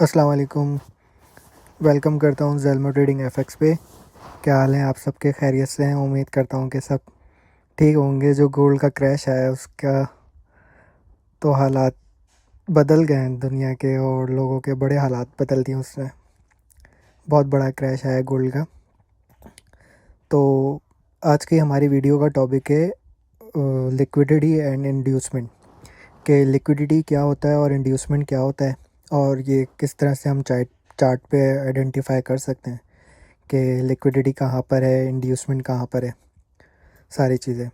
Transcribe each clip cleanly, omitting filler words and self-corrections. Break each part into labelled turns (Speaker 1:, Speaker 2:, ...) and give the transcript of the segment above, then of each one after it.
Speaker 1: अस्सलाम वालेकुम। वेलकम करता हूँ ज़ेलमो ट्रेडिंग एफएक्स पे। क्या हाल है आप सबके? खैरियत से हैं? उम्मीद करता हूँ कि सब ठीक होंगे। जो गोल्ड का क्रैश आया है उसका तो हालात बदल गए हैं दुनिया के, और लोगों के बड़े हालात बदल दिए उसने। बहुत बड़ा क्रैश आया है गोल्ड का। तो आज की हमारी वीडियो का टॉपिक है लिक्विडिटी एंड इंड्यूसमेंट। कि लिक्विडिटी क्या होता है और इंड्यूसमेंट क्या होता है, और ये किस तरह से हम चार्ट पे आइडेंटिफाई कर सकते हैं कि लिक्विडिटी कहाँ पर है, इंड्यूसमेंट कहाँ पर है, सारी चीज़ें।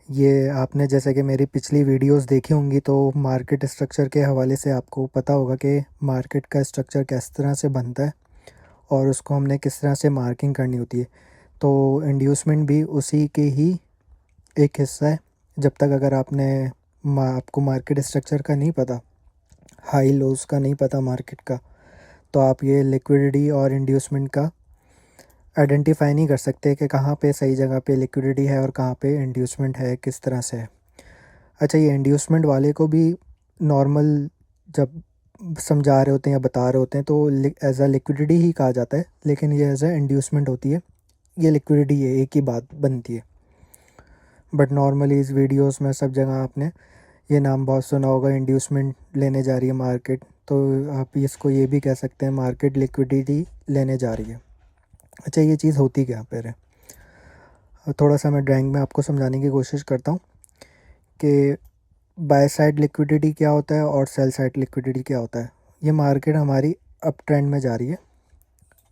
Speaker 1: ये आपने जैसे कि मेरी पिछली वीडियोस देखी होंगी तो मार्केट स्ट्रक्चर के हवाले से आपको पता होगा कि मार्केट का स्ट्रक्चर किस तरह से बनता है और उसको हमने किस तरह से मार्किंग करनी होती है। तो इंड्यूसमेंट भी उसी के ही एक हिस्सा है। जब तक अगर आपको मार्केट स्ट्रक्चर का नहीं पता, हाई लोज का नहीं पता मार्केट का, तो आप ये लिक्विडिटी और इंड्यूसमेंट का आइडेंटिफाई नहीं कर सकते कि कहाँ पे सही जगह पे लिक्विडिटी है और कहाँ पे इंड्यूसमेंट है, किस तरह से है। अच्छा, ये इंड्यूसमेंट वाले को भी नॉर्मल जब समझा रहे होते हैं या बता रहे होते हैं तो एज अ लिक्विडिटी ही कहा जाता है, लेकिन ये एज अ इंड्यूसमेंट होती है। ये लिक्विडिटी है, एक ही बात बनती है। बट नॉर्मली इस वीडियोस में सब जगह आपने ये नाम बहुत सुना होगा, इंड्यूसमेंट लेने जा रही है मार्केट। तो आप इसको ये भी कह सकते हैं मार्केट लिक्विडिटी लेने जा रही है। अच्छा, ये चीज़ होती क्या फिर है? थोड़ा सा मैं ड्राइंग में आपको समझाने की कोशिश करता हूँ कि बाय साइड लिक्विडिटी क्या होता है और सेल साइड लिक्विडिटी क्या होता है। ये मार्केट हमारी अप ट्रेंड में जा रही है,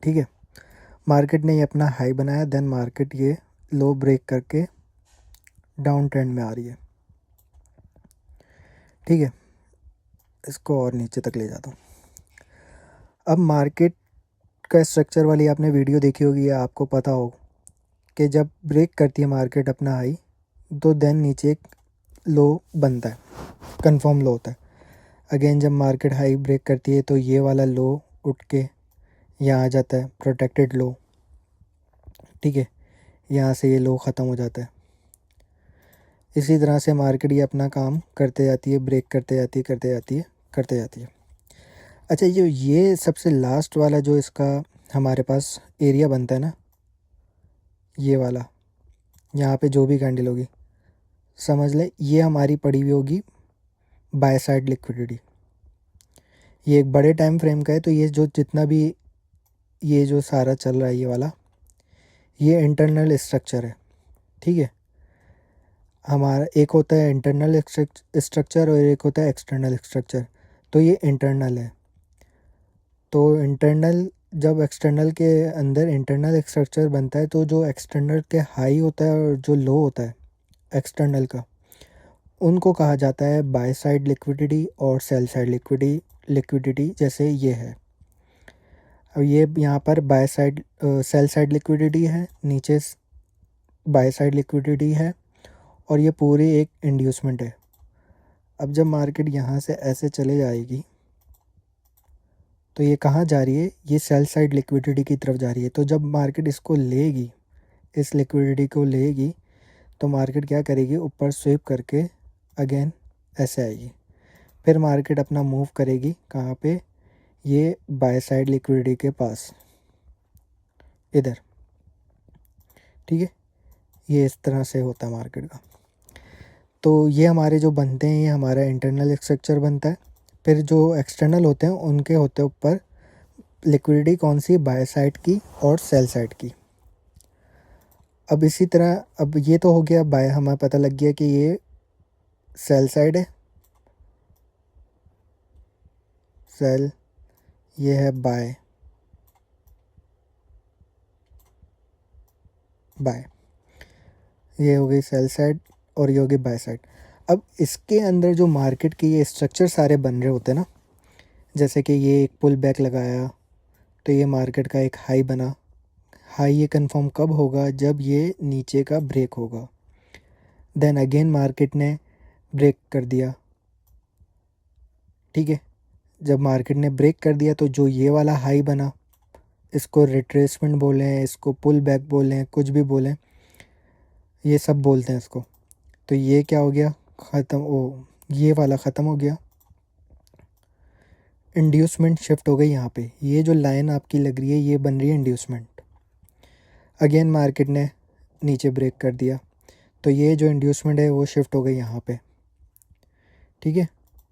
Speaker 1: ठीक है। मार्केट ने ये अपना हाई बनाया, देन मार्केट ये लो ब्रेक करके डाउन ट्रेंड में आ रही है, ठीक है। इसको और नीचे तक ले जाता हूँ। अब मार्केट का स्ट्रक्चर वाली आपने वीडियो देखी होगी या आपको पता हो कि जब ब्रेक करती है मार्केट अपना हाई, तो देन नीचे एक लो बनता है, कंफर्म लो होता है। अगेन जब मार्केट हाई ब्रेक करती है तो ये वाला लो उठ के यहाँ आ जाता है, प्रोटेक्टेड लो, ठीक है। यहाँ से ये लो ख़त्म हो जाता है। इसी तरह से मार्केट ये अपना काम करते जाती है, ब्रेक करते जाती है, करते जाती है, करते जाती है। अच्छा, ये सबसे लास्ट वाला जो इसका हमारे पास एरिया बनता है ना, ये वाला, यहाँ पे जो भी कैंडल होगी, समझ ले ये हमारी पड़ी हुई होगी बाय साइड लिक्विडिटी। ये एक बड़े टाइम फ्रेम का है, तो ये जो जितना भी ये जो सारा चल रहा है ये वाला, ये इंटरनल स्ट्रक्चर है, ठीक है। हमारा एक होता है इंटरनल स्ट्रक्चर और एक होता है एक्सटर्नल स्ट्रक्चर। तो ये इंटरनल है। तो इंटरनल, जब एक्सटर्नल के अंदर इंटरनल स्ट्रक्चर बनता है तो जो एक्सटर्नल के हाई होता है और जो लो होता है एक्सटर्नल का, उनको कहा जाता है बाय साइड लिक्विडिटी और सेल साइड लिक्विडिटी जैसे ये है। अब ये यहाँ पर by side sell side liquidity है, नीचे बाय साइड लिक्विडिटी है, और ये पूरी एक इंड्यूसमेंट है। अब जब मार्केट यहाँ से ऐसे चले जाएगी तो ये कहाँ जा रही है? ये सेल साइड लिक्विडिटी की तरफ जा रही है। तो जब मार्केट इसको लेगी, इस लिक्विडिटी को लेगी, तो मार्केट क्या करेगी? ऊपर स्वीप करके अगेन ऐसे आएगी। फिर मार्केट अपना मूव करेगी कहाँ पे? ये बाय साइड लिक्विडिटी के पास, इधर, ठीक है। ये इस तरह से होता है मार्केट का। तो ये हमारे जो बनते हैं, ये हमारा इंटरनल स्ट्रक्चर बनता है। फिर जो एक्सटर्नल होते हैं उनके होते हैं ऊपर लिक्विडिटी, कौन सी? बाय साइड की और सेल साइड की। अब इसी तरह, अब ये तो हो गया बाय, हमें पता लग गया कि ये सेल साइड है, सेल, ये है बाय, बाय, ये हो गई सेल साइड और ये हो गई बाय साइड। अब इसके अंदर जो मार्केट के ये स्ट्रक्चर सारे बन रहे होते हैं ना, जैसे कि ये एक पुल बैक लगाया तो ये मार्केट का एक हाई बना। हाई ये कंफर्म कब होगा? जब ये नीचे का ब्रेक होगा। देन अगेन मार्केट ने ब्रेक कर दिया, ठीक है। जब मार्केट ने ब्रेक कर दिया तो जो ये वाला हाई बना, इसको रिट्रेसमेंट बोलें, इसको पुल बैक बोलें, कुछ भी बोलें, ये सब बोलते हैं इसको। तो ये क्या हो गया? ख़त्म, ओ ये वाला ख़त्म हो गया, इंड्यूसमेंट शिफ्ट हो गई यहाँ पे। ये जो लाइन आपकी लग रही है ये बन रही है इंड्यूसमेंट। अगेन मार्केट ने नीचे ब्रेक कर दिया तो ये जो इंड्यूसमेंट है वो शिफ्ट हो गई यहाँ पे। ठीक है,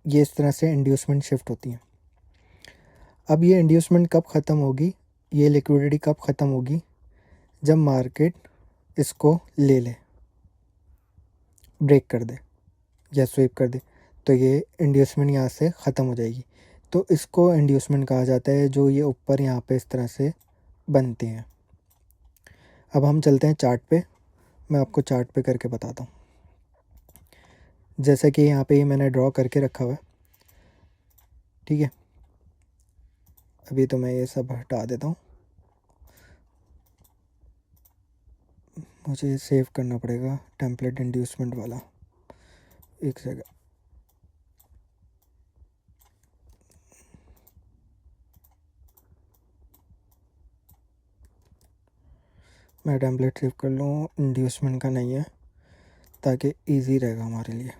Speaker 1: ये इस तरह से इंड्यूसमेंट शिफ्ट होती है। अब ये इंड्यूसमेंट कब ख़त्म होगी, ये लिक्विडिटी कब ख़त्म होगी, जब मार्केट इसको ले ले, ब्रेक कर दे या स्वीप कर दे, तो ये इंड्यूसमेंट यहाँ से ख़त्म हो जाएगी। तो इसको इंड्यूसमेंट कहा जाता है, जो ये ऊपर यहाँ पे इस तरह से बनते हैं। अब हम चलते हैं चार्ट पे, मैं आपको चार्ट पे करके बताता हूँ। जैसा कि यहाँ पे मैंने ड्रॉ करके रखा हुआ है। ठीक है, अभी तो मैं ये सब हटा देता हूँ, मुझे सेव करना पड़ेगा टेम्पलेट इंड्यूसमेंट वाला। एक सेकंड, मैं टेम्पलेट सेव कर लूँ, इंड्यूसमेंट का नहीं है ताकि इजी रहेगा हमारे लिए।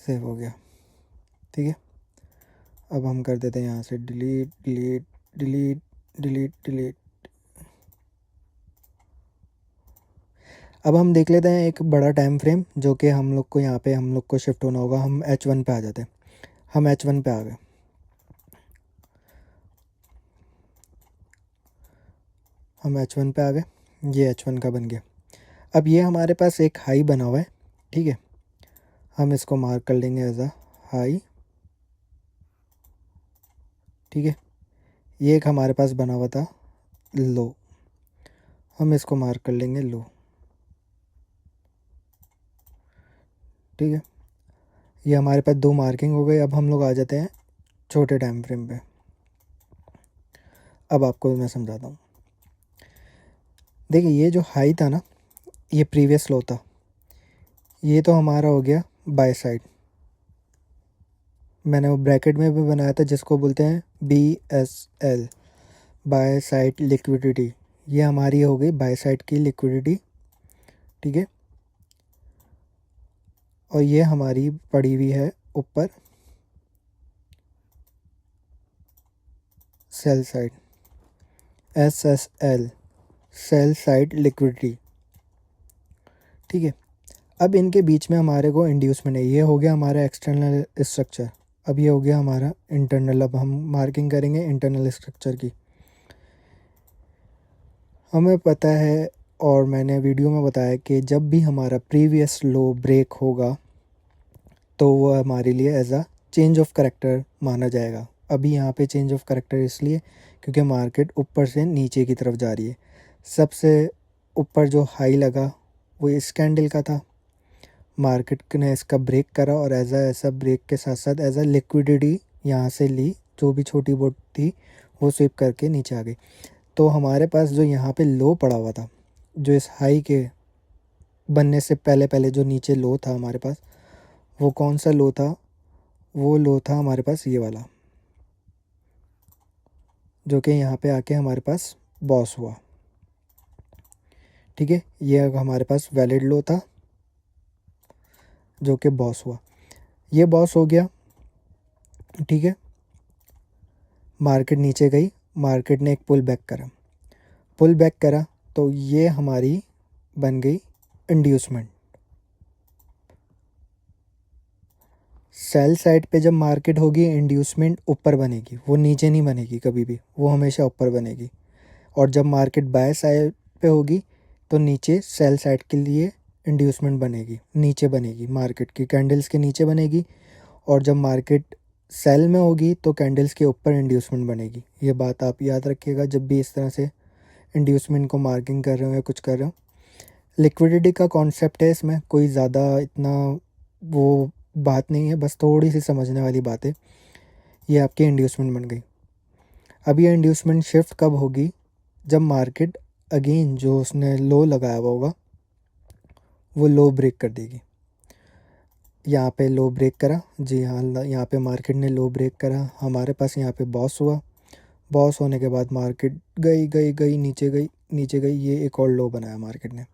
Speaker 1: सेव हो गया। ठीक है, अब हम कर देते हैं यहाँ से delete delete delete delete delete. अब हम देख लेते हैं एक बड़ा टाइम फ्रेम जो कि हम लोग को यहाँ पे हम लोग को शिफ्ट होना होगा। हम H1 पे आ जाते हैं। हम H1 पे आ गए। हम H1 पे आ गए, ये H1 का बन गया। अब ये हमारे पास एक हाई बना हुआ है। ठीक है, हम इसको मार्क कर लेंगे एज अ हाई। ठीक है, ये एक हमारे पास बना हुआ था लो, हम इसको मार्क कर लेंगे लो। ठीक है, ये हमारे पास दो मार्किंग हो गई। अब हम लोग आ जाते हैं छोटे टाइम फ्रेम पे। अब आपको मैं समझाता हूँ। देखिए, ये जो हाई था ना, ये प्रीवियस लो था। ये तो हमारा हो गया बाय साइड, मैंने वो ब्रैकेट में भी बनाया था जिसको बोलते हैं BSL, बाय साइड लिक्विडिटी। ये हमारी हो गई बाय साइड की लिक्विडिटी। ठीक है, और ये हमारी पड़ी हुई है ऊपर sell side, SSL, sell side liquidity. ठीक है, अब इनके बीच में हमारे को इंड्यूसमेंट है। ये हो गया हमारा एक्सटर्नल स्ट्रक्चर। अब ये हो गया हमारा इंटरनल। अब हम मार्किंग करेंगे इंटरनल स्ट्रक्चर की। हमें पता है और मैंने वीडियो में बताया कि जब भी हमारा प्रीवियस लो ब्रेक होगा तो वो हमारे लिए as a change of character माना जाएगा। अभी यहाँ पे चेंज ऑफ करैक्टर इसलिए क्योंकि मार्केट ऊपर से नीचे की तरफ जा रही है। सबसे ऊपर जो हाई लगा वो इस कैंडल का था। मार्केट ने इसका ब्रेक करा और ऐसा ब्रेक के साथ साथ एज अ लिक्विडिटी यहाँ से ली, जो भी छोटी बोट थी वो स्विप करके नीचे आ गई। तो हमारे पास जो यहाँ पे लो पड़ा हुआ था, जो इस हाई के बनने से पहले पहले जो नीचे लो था हमारे पास, वो कौन सा लो था? वो लो था हमारे पास ये वाला, जो कि यहाँ पे आके हमारे पास बॉस हुआ। ठीक है, ये हमारे पास वैलिड लो था जो कि बॉस हुआ। ये बॉस हो गया। ठीक है, मार्केट नीचे गई, मार्केट ने एक पुल बैक करा। पुल बैक करा तो ये हमारी बन गई इंड्यूसमेंट। सेल साइड पे जब मार्केट होगी इंड्यूसमेंट ऊपर बनेगी, वो नीचे नहीं बनेगी कभी भी, वो हमेशा ऊपर बनेगी। और जब मार्केट बाय साइड पे होगी तो नीचे सेल साइड के लिए इंड्यूसमेंट बनेगी, नीचे बनेगी, मार्केट की कैंडल्स के नीचे बनेगी। और जब मार्केट सेल में होगी तो कैंडल्स के ऊपर इंड्यूसमेंट बनेगी। ये बात आप याद रखिएगा जब भी इस तरह से इंड्यूसमेंट को मार्किंग कर रहे हो या कुछ कर रहे हो। लिक्विडिटी का कॉन्सेप्ट है, इसमें कोई ज़्यादा इतना वो बात नहीं है, बस थोड़ी सी समझने वाली बात है। ये आपकी इंड्यूसमेंट बन गई। अब ये इंड्यूसमेंट शिफ्ट कब होगी? जब मार्केट अगेन जो उसने लो लगाया हुआ होगा वो लो ब्रेक कर देगी। यहाँ पे लो ब्रेक करा, जी हाँ, यहाँ पे मार्केट ने लो ब्रेक करा, हमारे पास यहाँ पे बॉस हुआ। बॉस होने के बाद मार्केट गई गई गई नीचे गई नीचे गई, ये एक और लो बनाया मार्केट ने।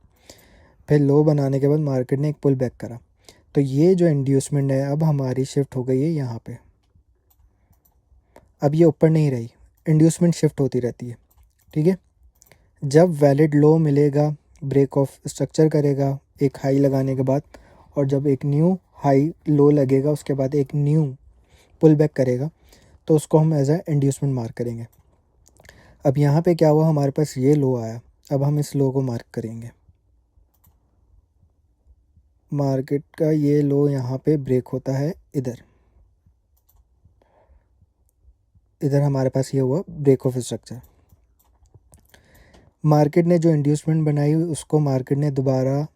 Speaker 1: फिर लो बनाने के बाद मार्केट ने एक पुल बैक करा। तो ये जो इंड्यूसमेंट है अब हमारी शिफ्ट हो गई है यहाँ पे। अब ये ऊपर नहीं रही, इंड्यूसमेंट शिफ्ट होती रहती है। ठीक है, जब वैलिड लो मिलेगा ब्रेक ऑफ स्ट्रक्चर करेगा एक हाई लगाने के बाद, और जब एक न्यू हाई लो लगेगा उसके बाद एक न्यू पुल बैक करेगा, तो उसको हम एज ए इंड्यूसमेंट मार्क करेंगे। अब यहाँ पे क्या हुआ, हमारे पास ये लो आया, अब हम इस लो को मार्क करेंगे। मार्केट का ये लो यहाँ पे ब्रेक होता है इधर, इधर हमारे पास ये हुआ ब्रेक ऑफ स्ट्रक्चर। मार्केट ने जो इंड्यूसमेंट बनाई उसको मार्केट ने दोबारा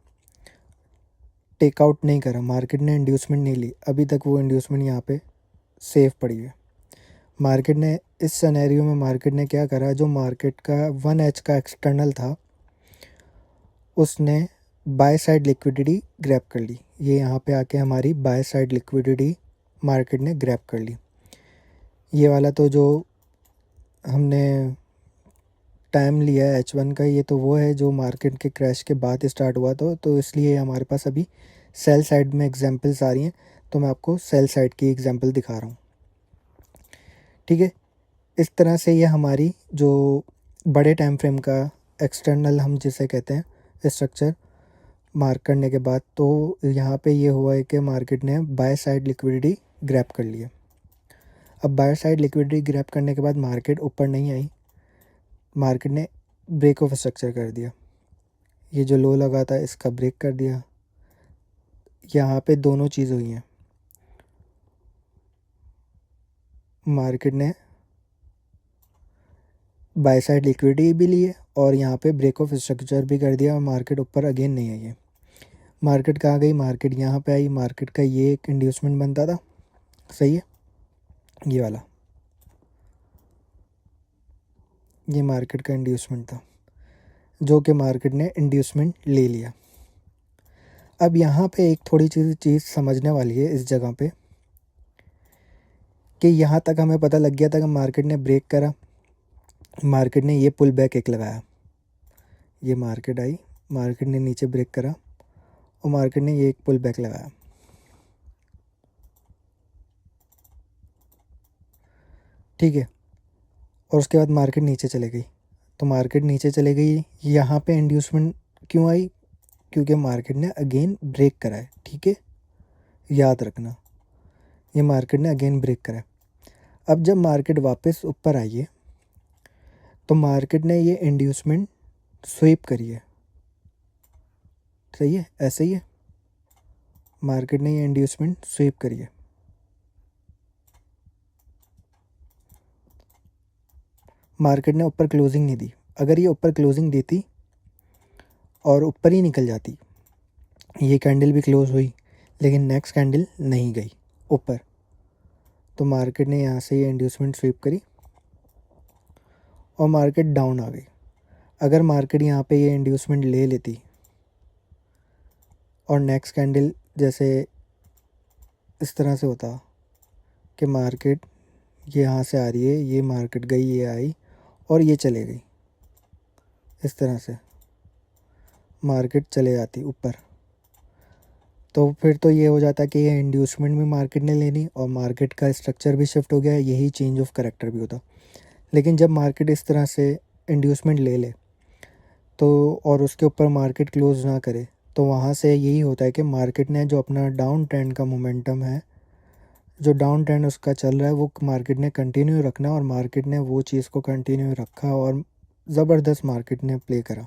Speaker 1: टेकआउट नहीं करा, मार्केट ने इंड्यूसमेंट नहीं ली, अभी तक वो इंड्यूसमेंट यहाँ पे सेफ पड़ी है। मार्केट ने इस सिनेरियो में मार्केट ने क्या करा, जो मार्केट का 1H का एक्सटर्नल था उसने बाय साइड लिक्विडिटी ग्रैब कर ली। ये यहाँ पे आके हमारी बाय साइड लिक्विडिटी मार्केट ने ग्रैब कर ली। ये वाला तो जो हमने टाइम लिया है H1 का, ये तो वो है जो मार्केट के क्रैश के बाद स्टार्ट हुआ तो इसलिए हमारे पास अभी सेल साइड में एग्जांपल्स आ रही हैं, तो मैं आपको सेल साइड की एग्जांपल दिखा रहा हूँ। ठीक है, इस तरह से ये हमारी जो बड़े टाइम फ्रेम का एक्सटर्नल हम जिसे कहते हैं स्ट्रक्चर मार्क करने के बाद, तो यहाँ पे ये हुआ है कि मार्केट ने बाय साइड लिक्विडिटी ग्रैब कर लिया। अब बाय साइड लिक्विडिटी ग्रैब करने के बाद मार्केट ऊपर नहीं आई, मार्केट ने ब्रेक ऑफ स्ट्रक्चर कर दिया। ये जो लो लगा था इसका ब्रेक कर दिया। यहाँ पे दोनों चीज़ हुई हैं, मार्केट ने बाय साइड लिक्विडिटी भी ली है और यहाँ पे ब्रेक ऑफ स्ट्रक्चर भी कर दिया और मार्केट ऊपर अगेन नहीं आई है। मार्केट कहाँ गई, मार्केट यहाँ पे आई। मार्केट का ये एक इंड्यूसमेंट बनता था, सही है, ये वाला, ये मार्केट का इंड्यूसमेंट था जो कि मार्केट ने इंड्यूसमेंट ले लिया। अब यहाँ पे एक थोड़ी चीज़ समझने वाली है इस जगह पे कि यहाँ तक हमें पता लग गया था कि मार्केट ने ब्रेक करा, मार्केट ने ये पुल बैक एक लगाया, ये मार्केट आई, मार्केट ने नीचे ब्रेक करा और मार्केट ने ये एक पुल बैक लगाया। ठीक है, और उसके बाद मार्केट नीचे चले गई। तो मार्केट नीचे चले गई, यहाँ पे इंड्यूसमेंट क्यों आई, क्योंकि मार्केट ने अगेन ब्रेक करा है। ठीक है, याद रखना, ये मार्केट ने अगेन ब्रेक करा है। अब जब मार्केट वापस ऊपर आई है तो मार्केट ने ये इंड्यूसमेंट स्वीप करी है, सही है, ऐसे ही है, मार्केट ने ये इंड्यूसमेंट स्वीप करी है। मार्केट ने ऊपर क्लोजिंग नहीं दी, अगर ये ऊपर क्लोजिंग देती और ऊपर ही निकल जाती, ये कैंडल भी क्लोज हुई लेकिन नेक्स्ट कैंडल नहीं गई ऊपर, तो मार्केट ने यहाँ से ये इंड्यूसमेंट स्वीप करी और मार्केट डाउन आ गई। अगर मार्केट यहाँ पे ये इंड्यूसमेंट ले लेती और नेक्स्ट कैंडल जैसे इस तरह से होता कि मार्केट ये यहाँ से आ रही है, ये मार्केट गई, ये आई और ये चले गई, इस तरह से मार्केट चले जाती ऊपर, तो फिर तो ये हो जाता कि ये इंड्यूसमेंट भी मार्केट ने लेनी और मार्केट का स्ट्रक्चर भी शिफ्ट हो गया, यही चेंज ऑफ करेक्टर भी होता। लेकिन जब मार्केट इस तरह से इंड्यूसमेंट ले ले तो और उसके ऊपर मार्केट क्लोज ना करे, तो वहाँ से यही होता है कि मार्केट ने जो अपना डाउन ट्रेंड का मोमेंटम है, जो डाउन ट्रेंड उसका चल रहा है, वो मार्केट ने कंटिन्यू रखना और मार्केट ने वो चीज़ को कंटिन्यू रखा और ज़बरदस्त मार्केट ने प्ले करा।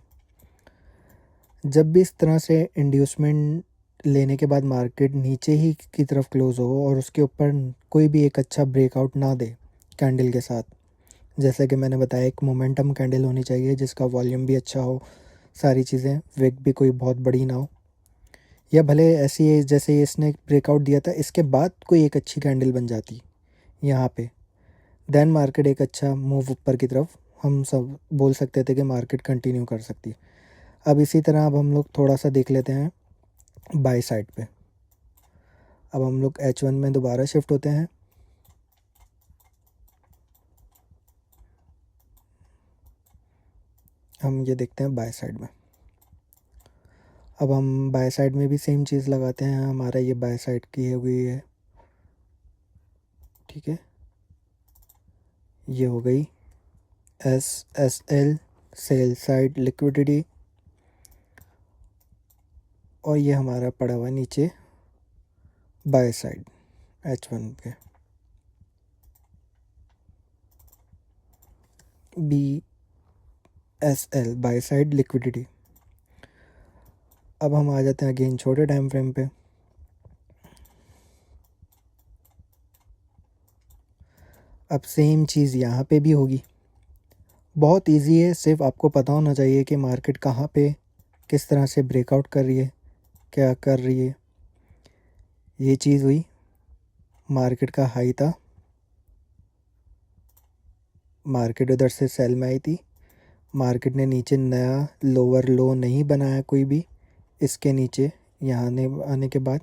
Speaker 1: जब भी इस तरह से इंड्यूसमेंट लेने के बाद मार्केट नीचे ही की तरफ क्लोज़ हो और उसके ऊपर कोई भी एक अच्छा ब्रेकआउट ना दे कैंडल के साथ, जैसे कि मैंने बताया एक मोमेंटम कैंडल होनी चाहिए जिसका वॉल्यूम भी अच्छा हो, सारी चीज़ें, विक भी कोई बहुत बड़ी ना हो, या भले ऐसी है जैसे इसने ब्रेकआउट दिया था इसके बाद कोई एक अच्छी कैंडल बन जाती यहाँ पे, देन मार्केट एक अच्छा मूव ऊपर की तरफ हम सब बोल सकते थे कि मार्केट कंटिन्यू कर सकती। अब इसी तरह अब हम लोग थोड़ा सा देख लेते हैं बाय साइड पे। अब हम लोग H1 में दोबारा शिफ्ट होते हैं। हम ये देखते हैं बाय साइड में। अब हम बाय साइड में भी सेम चीज़ लगाते हैं, हमारा ये बाय साइड की हो गई है, ठीक है। ये हो गई SSL सेल साइड लिक्विडिटी, और ये हमारा पड़ा हुआ नीचे बाय साइड H1 पे BSL बाय साइड लिक्विडिटी। अब हम आ जाते हैं अगेन छोटे टाइम फ्रेम पे। अब सेम चीज़ यहाँ पे भी होगी, बहुत इजी है, सिर्फ आपको पता होना चाहिए कि मार्केट कहाँ पे किस तरह से ब्रेकआउट कर रही है, क्या कर रही है। ये चीज़ हुई, मार्केट का हाई था, मार्केट उधर से सेल में आई थी, मार्केट ने नीचे नया लोअर लो नहीं बनाया कोई भी, इसके नीचे यहाँ आने के बाद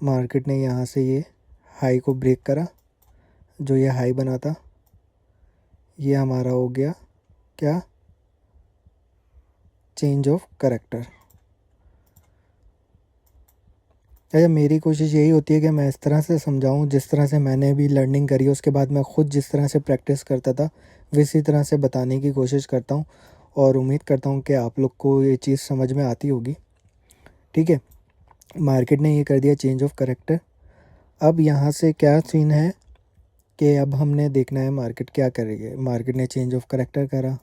Speaker 1: मार्केट ने यहाँ से ये हाई को ब्रेक करा, जो ये हाई बना था, ये हमारा हो गया क्या, चेंज ऑफ करैक्टर। अच्छा, मेरी कोशिश यही होती है कि मैं इस तरह से समझाऊं जिस तरह से मैंने भी लर्निंग करी, उसके बाद मैं ख़ुद जिस तरह से प्रैक्टिस करता था वैसी तरह से बताने की कोशिश करता हूं, और उम्मीद करता हूं कि आप लोग को ये चीज़ समझ में आती होगी, ठीक है। मार्केट ने ये कर दिया चेंज ऑफ करैक्टर। अब यहाँ से क्या सीन है कि अब हमने देखना है मार्केट क्या कर रही है। मार्केट ने चेंज ऑफ करैक्टर करा,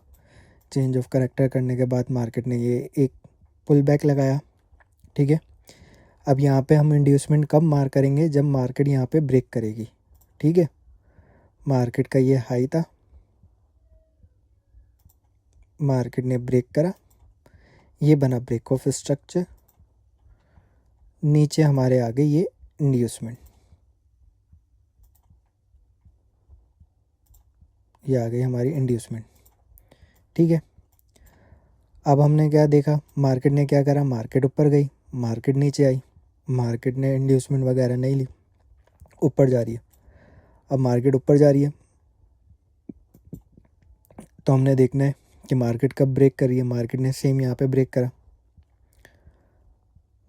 Speaker 1: चेंज ऑफ करैक्टर करने के बाद मार्केट ने ये एक पुल बैक लगाया, ठीक है। अब यहाँ पे हम इंड्यूसमेंट कब मार करेंगे, जब मार्केट यहाँ पे ब्रेक करेगी, ठीक है। मार्केट का ये हाई था, मार्केट ने ब्रेक करा, ये बना ब्रेक ऑफ स्ट्रक्चर, नीचे हमारे आगे ये इंड्यूसमेंट, ये आ गई हमारी इंड्यूसमेंट, ठीक है। अब हमने क्या देखा, मार्केट ने क्या करा, मार्केट ऊपर गई, मार्केट नीचे आई, मार्केट ने इंड्यूसमेंट वगैरह नहीं ली, ऊपर जा रही है। अब मार्केट ऊपर जा रही है तो हमने देखना है कि मार्केट कब ब्रेक कर रही है। मार्केट ने सेम यहाँ पे ब्रेक करा,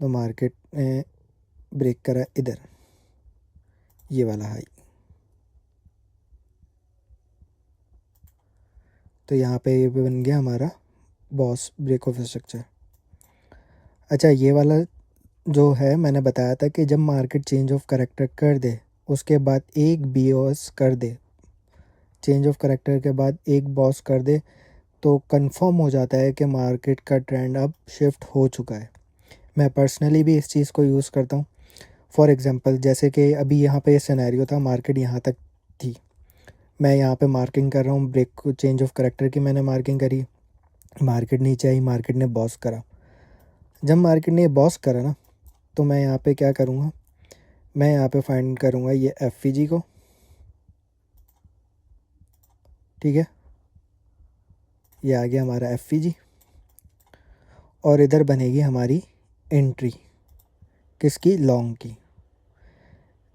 Speaker 1: तो मार्केट ने ब्रेक करा इधर, ये वाला हाई, तो यहाँ पे ये बन गया हमारा बॉस ब्रेक ऑफ स्ट्रक्चर। अच्छा, ये वाला जो है मैंने बताया था कि जब मार्केट चेंज ऑफ करैक्टर कर दे उसके बाद एक BOS कर दे, चेंज ऑफ करैक्टर के बाद एक बॉस कर दे, तो कंफर्म हो जाता है कि मार्केट का ट्रेंड अब शिफ्ट हो चुका है। मैं पर्सनली भी इस चीज़ को यूज़ करता हूँ। फॉर एग्ज़ाम्पल, जैसे कि अभी यहाँ पे सिनेरियो था, मार्केट यहाँ तक थी, मैं यहाँ पे मार्किंग कर रहा हूँ, ब्रेक को चेंज ऑफ करैक्टर की मैंने मार्किंग करी, मार्केट नीचे आई, मार्केट ने बॉस करा। जब मार्केट ने बॉस करा ना, तो मैं यहाँ पे क्या करूँगा, मैं यहाँ पे फाइंड करूँगा ये FVG को, ठीक है, ये आ गया हमारा FVG, और इधर बनेगी हमारी एंट्री किसकी, लॉन्ग की।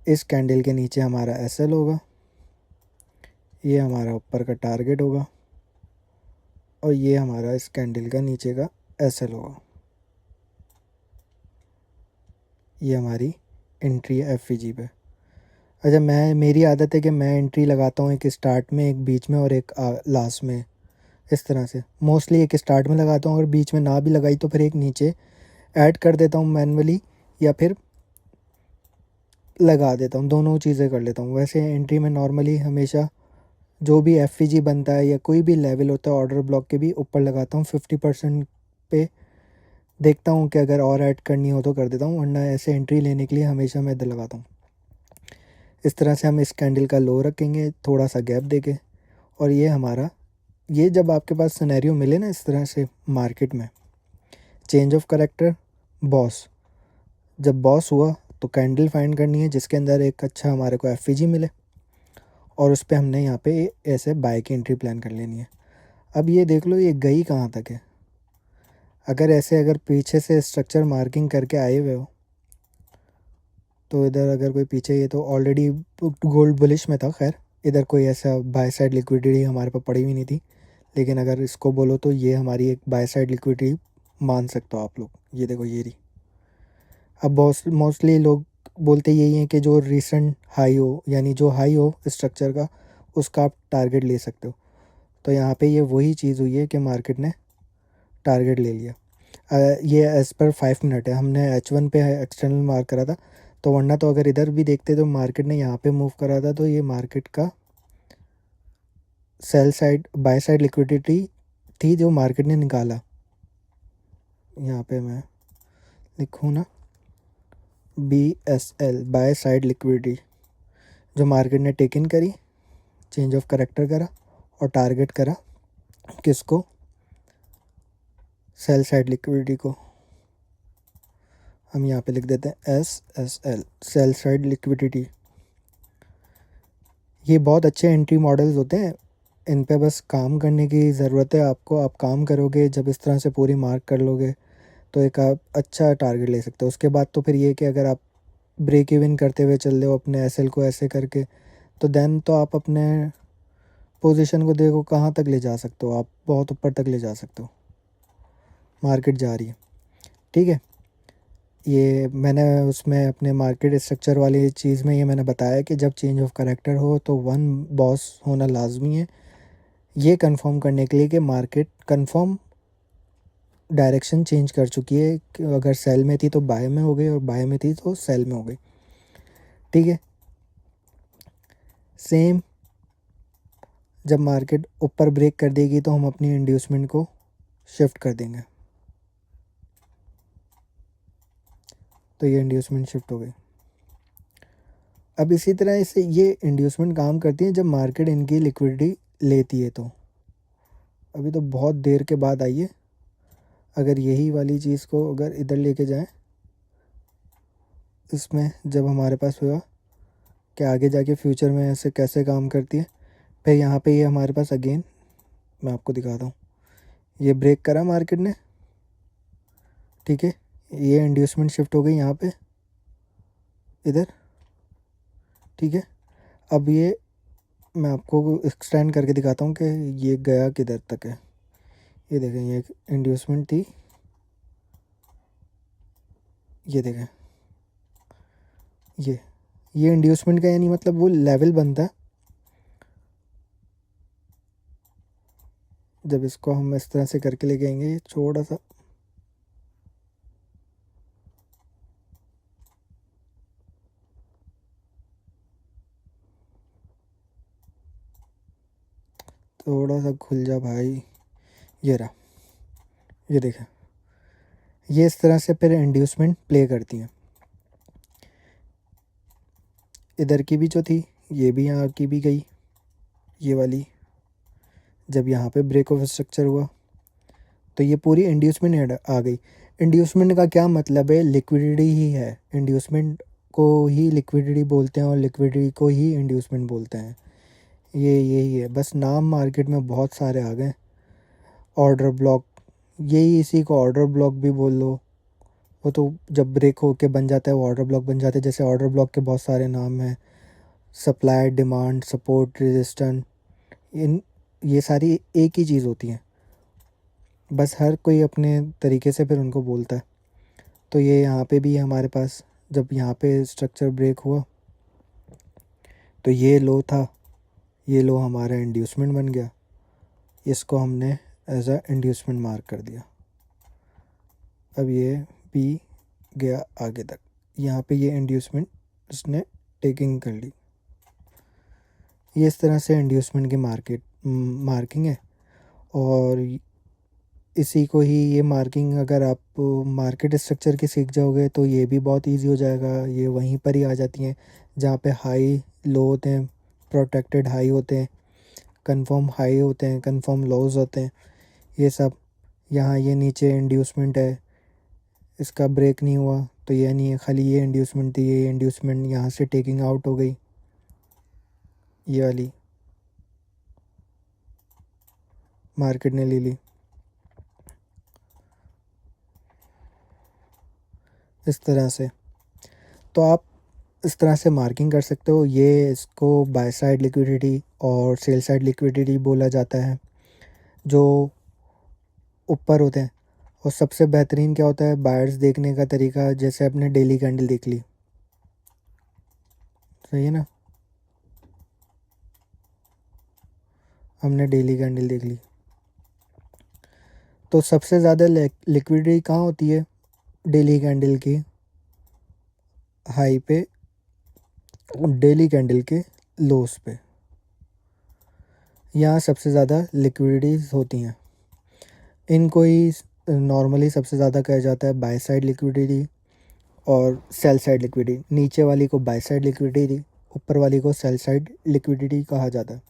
Speaker 1: इस कैंडल के नीचे हमारा SL होगा, ये हमारा ऊपर का टारगेट होगा, और ये हमारा इस कैंडल का नीचे का SL होगा। ये हमारी एंट्री है FVG पे। अच्छा, मेरी आदत है कि मैं एंट्री लगाता हूँ एक स्टार्ट में, एक बीच में, और एक लास्ट में, इस तरह से। मोस्टली एक स्टार्ट में लगाता हूँ, अगर बीच में ना भी लगाई तो फिर एक नीचे ऐड कर देता हूँ मैनुअली, या फिर लगा देता हूँ, दोनों चीज़ें कर लेता हूँ। वैसे एंट्री में नॉर्मली हमेशा जो भी FVG बनता है या कोई भी लेवल होता है ऑर्डर ब्लॉक के भी ऊपर लगाता हूँ 50% पे, देखता हूँ कि अगर और ऐड करनी हो तो कर देता हूँ, वरना ऐसे एंट्री लेने के लिए हमेशा मैं इधर लगाता हूँ। इस तरह से हम इस कैंडल का लो रखेंगे, थोड़ा सा गैप देके, और ये हमारा, ये जब आपके पास सिनेरियो मिले ना इस तरह से मार्केट में, चेंज ऑफ करैक्टर, बॉस, जब बॉस हुआ तो कैंडल फाइंड करनी है जिसके अंदर एक अच्छा हमारे को FVG मिले, और उस पर हमने यहाँ पे ऐसे बाय की एंट्री प्लान कर लेनी है। अब ये देख लो ये गई कहाँ तक है, अगर पीछे से स्ट्रक्चर मार्किंग करके आए हुए हो, तो इधर अगर कोई पीछे, ये तो ऑलरेडी गोल्ड बुलिश में था, खैर इधर कोई ऐसा बाय साइड लिक्विडिटी हमारे पास पड़ी हुई नहीं थी, लेकिन अगर इसको बोलो तो ये हमारी एक बाय साइड लिक्विडिटी मान सकते हो आप लोग। ये देखो ये रही। अब मोस्टली लोग बोलते यही हैं कि जो रीसेंट हाई हो, यानी जो हाई हो स्ट्रक्चर का, उसका आप टारगेट ले सकते हो। तो यहाँ पे ये वही चीज़ हुई है कि मार्केट ने टारगेट ले लिया। ये एज़ पर 5 मिनट है, हमने H1 पे एक्सटर्नल मार्क करा था। तो वरना तो अगर इधर भी देखते तो मार्केट ने यहाँ पे मूव करा था, तो ये मार्केट का sell side by side liquidity थी जो मार्केट ने निकाला। यहाँ पे मैं लिखूँ ना, BSL बाय साइड लिक्विडिटी, जो मार्केट ने टेक इन करी, चेंज ऑफ करेक्टर करा और टारगेट करा किसको, सेल साइड लिक्विडिटी को। हम यहाँ पे लिख देते हैं SSL सेल साइड लिक्विडिटी। ये बहुत अच्छे एंट्री मॉडल्स होते हैं, इन पे बस काम करने की ज़रूरत है आपको। आप काम करोगे, जब इस तरह से पूरी मार्क कर लोगे तो एक आप अच्छा टारगेट ले सकते हो। उसके बाद तो फिर ये कि अगर आप ब्रेक इवन करते हुए चल रहे हो अपने एसएल को ऐसे करके, तो देन तो आप अपने पोजीशन को देखो कहाँ तक ले जा सकते हो, आप बहुत ऊपर तक ले जा सकते हो। मार्केट जा रही है, ठीक है। ये मैंने उसमें अपने मार्केट स्ट्रक्चर वाली चीज़ में ये मैंने बताया कि जब चेंज ऑफ करेक्टर हो तो वन बॉस होना लाजमी है, ये कंफर्म करने के लिए कि मार्केट कंफर्म डायरेक्शन चेंज कर चुकी है। कि अगर सेल में थी तो बाय में हो गई, और बाय में थी तो सेल में हो गई, ठीक है। सेम जब मार्केट ऊपर ब्रेक कर देगी तो हम अपनी इंड्यूसमेंट को शिफ्ट कर देंगे। तो ये इंड्यूसमेंट शिफ्ट हो गई। अब इसी तरह से ये इंड्यूसमेंट काम करती है जब मार्केट इनकी लिक्विडिटी लेती है। तो अभी तो बहुत देर के बाद आई है। अगर यही वाली चीज़ को अगर इधर लेके जाएं, इसमें जब हमारे पास हुआ कि आगे जाके फ्यूचर में ऐसे कैसे काम करती है, फिर यहाँ पे ये हमारे पास अगेन मैं आपको दिखाता हूँ, ये ब्रेक करा मार्केट ने, ठीक है। ये इंड्यूसमेंट शिफ्ट हो गई यहाँ पे इधर, ठीक है। अब ये मैं आपको एक्सटेंड करके दिखाता हूँ कि ये गया किधर तक है। ये देखें, ये इंड्यूसमेंट थी, ये देखें, ये इंड्यूसमेंट का यानी मतलब वो लेवल बनता है जब इसको हम इस तरह से करके लेके आएंगे। ये थोड़ा सा थोड़ा सा खुल जा भाई, ये रहा, ये देखें। ये इस तरह से फिर इंड्यूसमेंट प्ले करती हैं। इधर की भी जो थी, ये भी यहाँ की भी गई, ये वाली जब यहाँ पे ब्रेक ऑफ स्ट्रक्चर हुआ तो ये पूरी इंड्यूसमेंट आ गई। इंड्यूसमेंट का क्या मतलब है, लिक्विडिटी ही है। इंड्यूसमेंट को ही लिक्विडिटी बोलते हैं और लिक्विडिटी को ही इंड्यूसमेंट बोलते हैं। ये यही है, बस नाम मार्केट में बहुत सारे आ गए। ऑर्डर ब्लॉक, यही इसी को ऑर्डर ब्लॉक भी बोल लो। वो तो जब ब्रेक होके बन जाता है वो ऑर्डर ब्लॉक बन जाते हैं। जैसे ऑर्डर ब्लॉक के बहुत सारे नाम हैं, सप्लाई, डिमांड, सपोर्ट, रेजिस्टेंस, इन ये सारी एक ही चीज़ होती हैं, बस हर कोई अपने तरीके से फिर उनको बोलता है। तो ये यहाँ पे भी हमारे पास जब यहाँ पे स्ट्रक्चर ब्रेक हुआ तो ये लो था, ये लो हमारा इंड्यूसमेंट बन गया, इसको हमने एज अ इंड्यूसमेंट मार्क कर दिया। अब ये भी गया आगे तक, यहाँ पे ये इंड्यूसमेंट उसने टेकिंग कर ली। ये इस तरह से इंड्यूसमेंट की मार्किंग है। और इसी को ही ये मार्किंग अगर आप मार्केट स्ट्रक्चर की सीख जाओगे तो ये भी बहुत इजी हो जाएगा। ये वहीं पर ही आ जाती हैं जहाँ पे हाई लो होते हैं, प्रोटेक्टेड हाई होते हैं, कंफर्म हाई होते हैं, कंफर्म लोज होते हैं, ये सब। यहाँ ये नीचे इंड्यूसमेंट है, इसका ब्रेक नहीं हुआ तो ये नहीं है, खाली ये इंड्यूसमेंट थी, ये इंड्यूसमेंट यहाँ से टेकिंग आउट हो गई, ये वाली मार्केट ने ले ली। इस तरह से तो आप इस तरह से मार्किंग कर सकते हो। ये इसको बाय साइड लिक्विडिटी और सेल साइड लिक्विडिटी बोला जाता है, जो ऊपर होते हैं। और सबसे बेहतरीन क्या होता है बायर्स देखने का तरीका, जैसे आपने डेली कैंडल देख ली, सही है ना, हमने डेली कैंडल देख ली, तो सबसे ज़्यादा लिक्विडिटी कहाँ होती है डेली कैंडल की हाई पे और डेली कैंडल के लोस पे, यहाँ सबसे ज़्यादा लिक्विडिटीज़ होती हैं। इनको ही नॉर्मली सबसे ज़्यादा कहा जाता है बाय साइड लिक्विडिटी और सेल साइड लिक्विडिटी। नीचे वाली को बाय साइड लिक्विडिटी, ऊपर वाली को सेल साइड लिक्विडिटी कहा जाता है।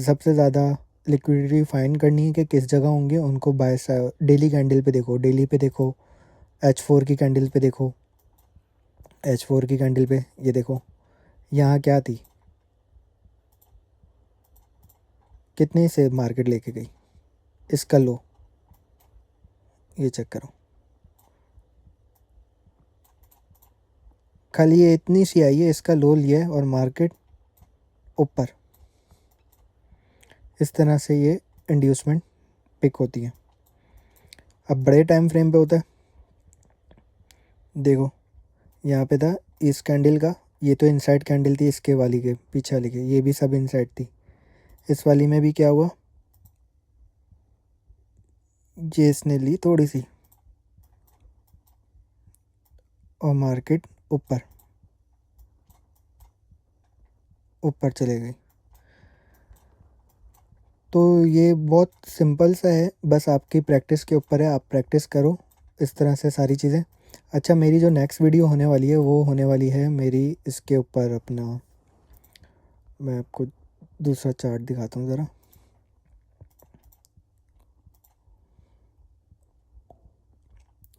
Speaker 1: सबसे ज़्यादा लिक्विडिटी फाइंड करनी है कि किस जगह होंगे, उनको बाय साइड डेली कैंडल पे देखो, डेली पे देखो, H4 की कैंडल पे देखो, H4 की कैंडल पे ये देखो यहाँ क्या थी, कितने से मार्केट लेके गई, इसका लो ये चेक करो, खाली ये इतनी सी आई है, इसका लो लिया है और मार्केट ऊपर। इस तरह से ये इंड्यूसमेंट पिक होती है। अब बड़े टाइम फ्रेम पे होता है, देखो यहाँ पे था इस कैंडल का, ये तो इनसाइड कैंडल थी, इसके वाली के पीछे वाली के ये भी सब इनसाइड थी। इस वाली में भी क्या हुआ, ये इसने ली थोड़ी सी और मार्केट ऊपर ऊपर चले गई। तो ये बहुत सिंपल सा है, बस आपकी प्रैक्टिस के ऊपर है, आप प्रैक्टिस करो इस तरह से सारी चीज़ें। अच्छा, मेरी जो नेक्स्ट वीडियो होने वाली है वो होने वाली है मेरी इसके ऊपर अपना, मैं आपको दूसरा चार्ट दिखाता हूँ ज़रा,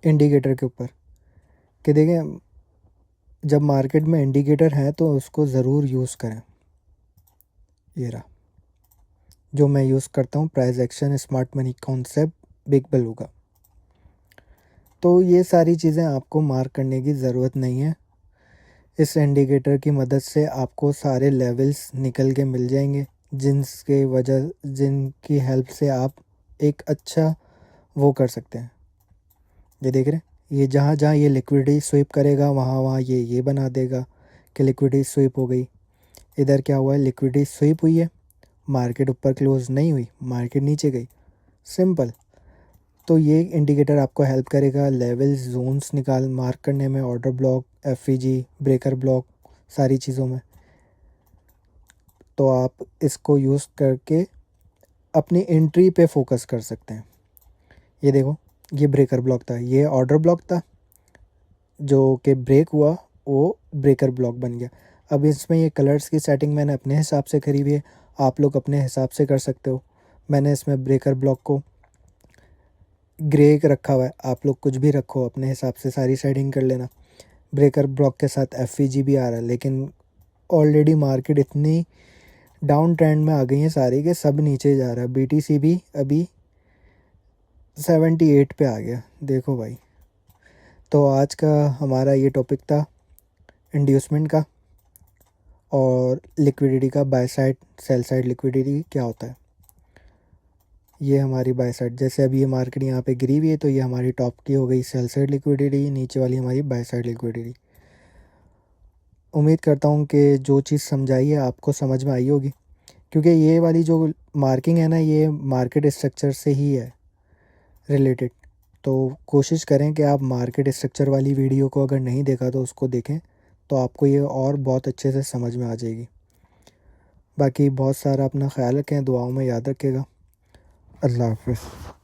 Speaker 1: इंडिकेटर के ऊपर, कि देखें जब मार्केट में इंडिकेटर है तो उसको ज़रूर यूज़ करें। ये रहा जो मैं यूज़ करता हूँ, price action smart money concept big beluga. तो ये सारी चीज़ें आपको मार्क करने की ज़रूरत नहीं है, इस इंडिकेटर की मदद से आपको सारे लेवल्स निकल के मिल जाएंगे, जिनकी हेल्प से आप एक अच्छा वो कर सकते हैं। ये देख रहे हैं, ये जहाँ जहाँ ये लिक्विडिटी स्वीप करेगा वहाँ वहाँ ये बना देगा कि लिक्विडिटी स्वीप हो गई। इधर क्या हुआ है, लिक्विडिटी स्वीप हुई है, मार्केट ऊपर क्लोज नहीं हुई, मार्केट नीचे गई, सिंपल। तो ये इंडिकेटर आपको हेल्प करेगा लेवल्स जोन्स मार्क करने में, order block, FEG, breaker block, सारी चीज़ों में। तो आप इसको यूज़ करके अपनी एंट्री पे फोकस कर सकते हैं। ये देखो ये ब्रेकर ब्लॉक था, ये ऑर्डर ब्लॉक था, जो कि ब्रेक हुआ वो ब्रेकर ब्लॉक बन गया। अब इसमें ये कलर्स की सेटिंग मैंने अपने हिसाब से करी हुई है, आप लोग अपने हिसाब से कर सकते हो। मैंने इसमें ब्रेकर ब्लॉक को ग्रे रखा हुआ है, आप लोग कुछ भी रखो अपने हिसाब से, सारी सेटिंग कर लेना। ब्रेकर ब्लॉक के साथ एफईजी भी आ रहा है, लेकिन ऑलरेडी मार्केट इतनी डाउन ट्रेंड में आ गई है सारी के सब नीचे जा रहा है। बीटीसी भी अभी 78 पे आ गया, देखो भाई। तो आज का हमारा ये टॉपिक था इंड्यूसमेंट का और लिक्विडिटी का, by side sell side liquidity क्या होता है। ये हमारी बाय साइड, जैसे अभी ये मार्केट यहाँ पे गिरी हुई है तो ये हमारी टॉप की हो गई सेल साइड लिक्विडिटी, नीचे वाली हमारी बाय साइड लिक्विडिटी। उम्मीद करता हूँ कि जो चीज़ समझाई है आपको समझ में आई होगी, क्योंकि ये वाली जो मार्किंग है ना, ये मार्केट स्ट्रक्चर से ही है रिलेटेड। तो कोशिश करें कि आप मार्केट स्ट्रक्चर वाली वीडियो को अगर नहीं देखा तो उसको देखें, तो आपको ये और बहुत अच्छे से समझ में आ जाएगी। बाकी बहुत सारा अपना ख्याल रखें, दुआओं में याद रखिएगा। अल्लाह हाफ़िज़।